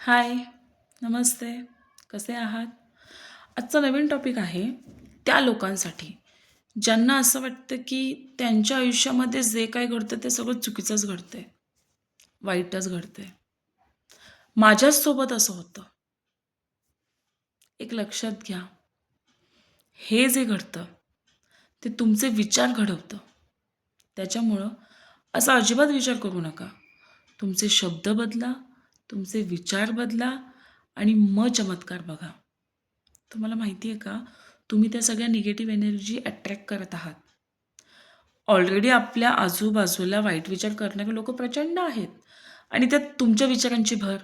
हाय, नमस्ते. कसे आहात? आजचा नवीन टॉपिक आहे त्या लोकांसाठी, ज्यांना असं वाटतं की त्यांच्या आयुष्यामध्ये जे काही घडतं ते सगळं चुकीचंच घडतंय, वाईटच घडतंय. माझ्याच सोबत असं होतं. एक लक्षात घ्या, हे जे घडतं ते तुमचे विचार घडवतं. त्याच्यामुळं असा अजिबात विचार करू नका. तुमचे शब्द बदला, तुमचे विचार बदला आणि मग चमत्कार बघा. तुम्हाला माहिती आहे का, तुम्ही त्या सगळ्या निगेटिव्ह एनर्जी अट्रॅक्ट करत आहात. ऑलरेडी आपल्या आजूबाजूला वाईट विचार करणारे लोकं प्रचंड आहेत आणि त्यात तुमच्या विचारांची भर.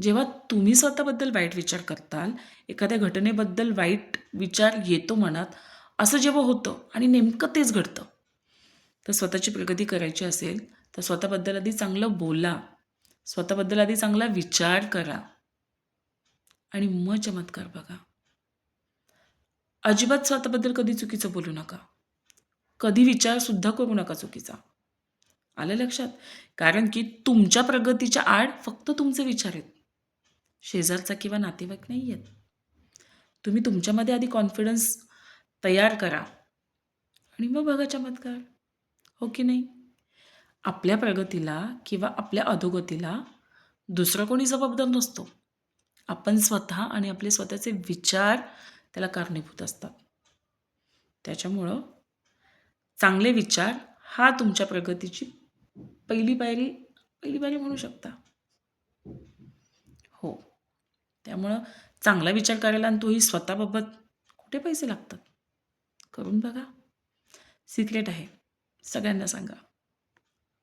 जेव्हा तुम्ही स्वतःबद्दल वाईट विचार करताल, एखाद्या घटनेबद्दल वाईट विचार येतो मनात, असं जेव्हा होतं आणि नेमकं तेच घडतं. तर स्वतःची प्रगती करायची असेल, तर स्वतःबद्दल आधी चांगलं बोला. स्वतःबद्दल आधी चांगला विचार करा आणि मग चमत्कार बघा. अजिबात स्वतःबद्दल कधी चुकीचं बोलू नका. कधी विचारसुद्धा करू नका चुकीचा. आलं लक्षात? कारण की तुमच्या प्रगतीच्या आड फक्त तुमचे विचार आहेत. शेजारचा किंवा नातेवाईक नाही आहेत. तुम्ही तुमच्यामध्ये आधी कॉन्फिडन्स तयार करा आणि मग बघा चमत्कार. हो की नाही? आपल्या प्रगतीला किंवा आपल्या अधोगतीला दुसरा कोणी जबाबदार नसतो. आपण स्वतः आणि आपले स्वतःचे विचार त्याला कारणीभूत असतात. त्याच्यामुळं चांगले विचार हा तुमच्या प्रगतीची पहिली पायरी पहिली पायरी म्हणू शकता. हो. त्यामुळं चांगला विचार करायला आणि तोही स्वतःबाबत कुठे पैसे लागतात. करून बघा. सिक्रेट आहे. सगळ्यांना सांगा.